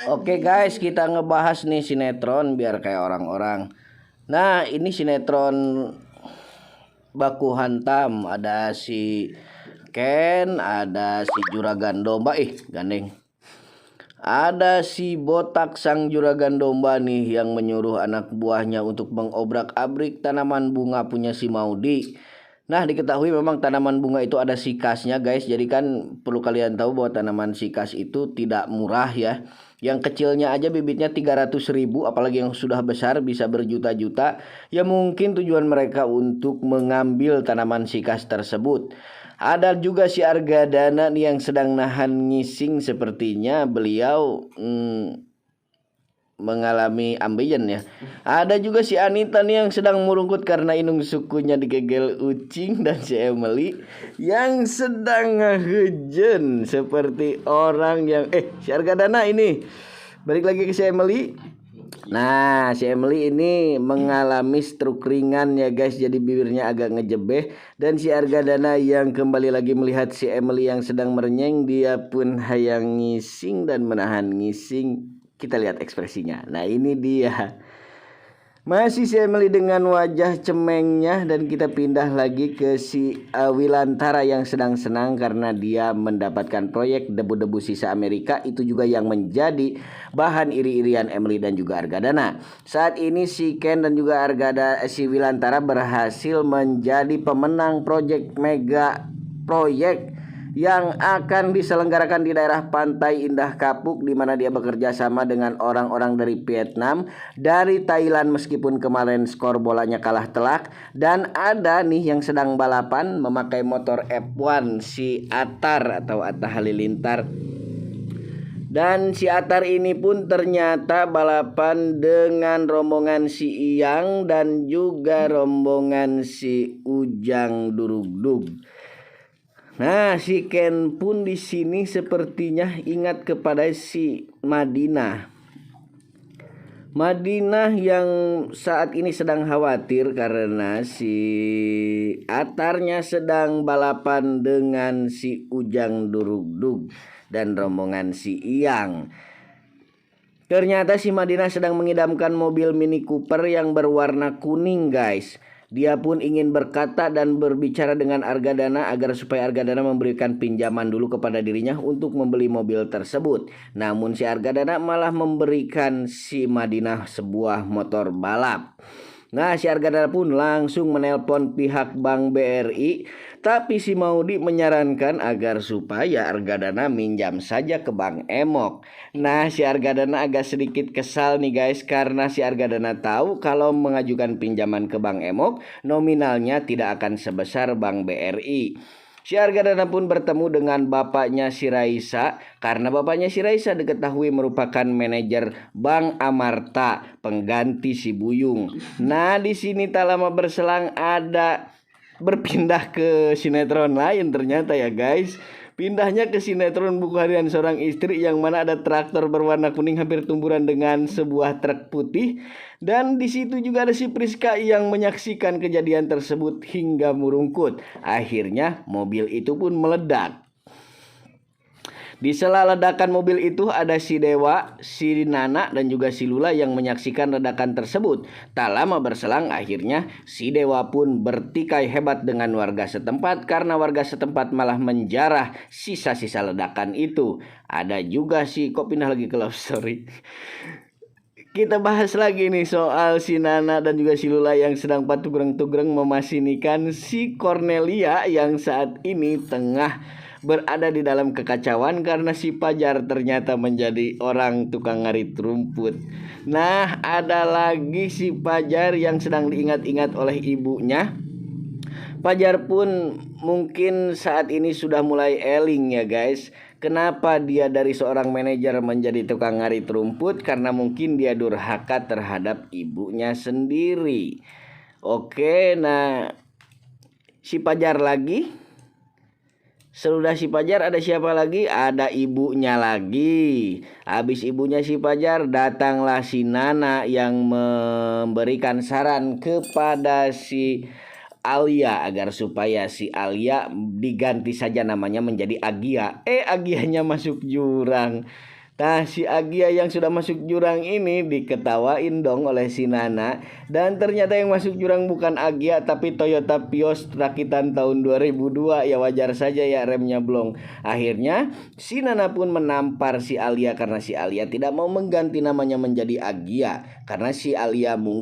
Oke guys, kita ngebahas nih sinetron biar kayak orang-orang. Nah, ini sinetron Baku Hantam. Ada si Ken, ada si Juragan Domba. Gandeng. Ada si Botak sang Juragan Domba nih yang menyuruh anak buahnya untuk mengobrak-abrik tanaman bunga punya si Maudi. Nah, diketahui memang tanaman bunga itu ada sikasnya guys. Jadi kan perlu kalian tahu bahwa tanaman sikas itu tidak murah ya. Yang kecilnya aja bibitnya 300.000, apalagi yang sudah besar bisa berjuta-juta. Ya mungkin tujuan mereka untuk mengambil tanaman sikas tersebut. Ada juga si Argadana nih yang sedang nahan ngising, sepertinya beliau mengalami ambeien ya. Ada juga si Anita nih yang sedang murungkut karena inung sukunya digegel ucing, dan si Emily yang sedang ngehujen seperti orang yang si Argadana ini. Balik lagi ke si Emily. Nah, si Emily ini mengalami stroke ringan ya guys, jadi bibirnya agak ngejebeh. Dan si Argadana yang kembali lagi melihat si Emily yang sedang merenyeng, dia pun hayang ngising dan menahan ngising. Kita lihat ekspresinya. Nah, ini dia. Masih si Emily dengan wajah cemengnya, dan kita pindah lagi ke si Wilantara yang sedang senang karena dia mendapatkan proyek debu-debu sisa Amerika. Itu juga yang menjadi bahan iri-irian Emily dan juga Argadana. Saat ini si Ken dan juga si Wilantara berhasil menjadi pemenang proyek mega proyek yang akan diselenggarakan di daerah Pantai Indah Kapuk, di mana dia bekerja sama dengan orang-orang dari Vietnam, dari Thailand meskipun kemarin skor bolanya kalah telak, dan ada nih yang sedang balapan memakai motor F1 si Atar atau Atta Halilintar. Dan si Atar ini pun ternyata balapan dengan rombongan si Iyang dan juga rombongan si Ujang Durugdug. Nah, si Ken pun di sini sepertinya ingat kepada si Madinah. Madinah yang saat ini sedang khawatir karena si Atarnya sedang balapan dengan si Ujang Durugdug dan rombongan si Iyang. Ternyata si Madinah sedang mengidamkan mobil Mini Cooper yang berwarna kuning guys. Dia pun ingin berkata dan berbicara dengan Argadana agar supaya Argadana memberikan pinjaman dulu kepada dirinya untuk membeli mobil tersebut. Namun si Argadana malah memberikan si Madinah sebuah motor balap. Nah, si Argadana pun langsung menelpon pihak Bank BRI, tapi si Maudi menyarankan agar supaya Argadana minjam saja ke Bank Emok. Nah, si Argadana agak sedikit kesal nih guys, karena si Argadana tahu kalau mengajukan pinjaman ke Bank Emok nominalnya tidak akan sebesar Bank BRI. Si Argadana pun bertemu dengan bapaknya si Raisa, karena bapaknya si Raisa diketahui merupakan manajer Bank Amarta, pengganti si Buyung. Nah, di sini tak lama berselang ada berpindah ke sinetron lain ternyata ya guys. Pindahnya ke sinetron Buku Harian Seorang Istri, yang mana ada traktor berwarna kuning hampir tumburan dengan sebuah truk putih. Dan di situ juga ada si Priska yang menyaksikan kejadian tersebut hingga murungkut. Akhirnya mobil itu pun meledak. Di sela ledakan mobil itu ada si Dewa, si Nana, dan juga si Lula yang menyaksikan ledakan tersebut. Tak lama berselang akhirnya si Dewa pun bertikai hebat dengan warga setempat, karena warga setempat malah menjarah sisa-sisa ledakan itu. Ada juga kok pindah lagi ke love story. Kita bahas lagi nih soal si Nana dan juga si Lula yang sedang patugreng-tugreng memasinikan si Cornelia yang saat ini tengah berada di dalam kekacauan karena si Pajar ternyata menjadi orang tukang ngarit rumput. Nah, ada lagi si Pajar yang sedang diingat-ingat oleh ibunya. Pajar pun mungkin saat ini sudah mulai eling ya guys. Kenapa dia dari seorang manajer menjadi tukang ngarit rumput? Karena mungkin dia durhaka terhadap ibunya sendiri. Oke, nah si Pajar lagi. Sesudah si Pajar ada siapa lagi? Ada ibunya lagi. Habis ibunya si Pajar, datanglah si Nana yang memberikan saran kepada si Alia agar supaya si Alia diganti saja namanya menjadi Agia. Agianya masuk jurang. Nah, si Agia yang sudah masuk jurang ini diketawain dong oleh si Nana. Dan ternyata yang masuk jurang bukan Agia tapi Toyota Vios rakitan tahun 2002. Ya wajar saja ya remnya blong. Akhirnya si Nana pun menampar si Alia karena si Alia tidak mau mengganti namanya menjadi Agia. Karena si Alia mungkin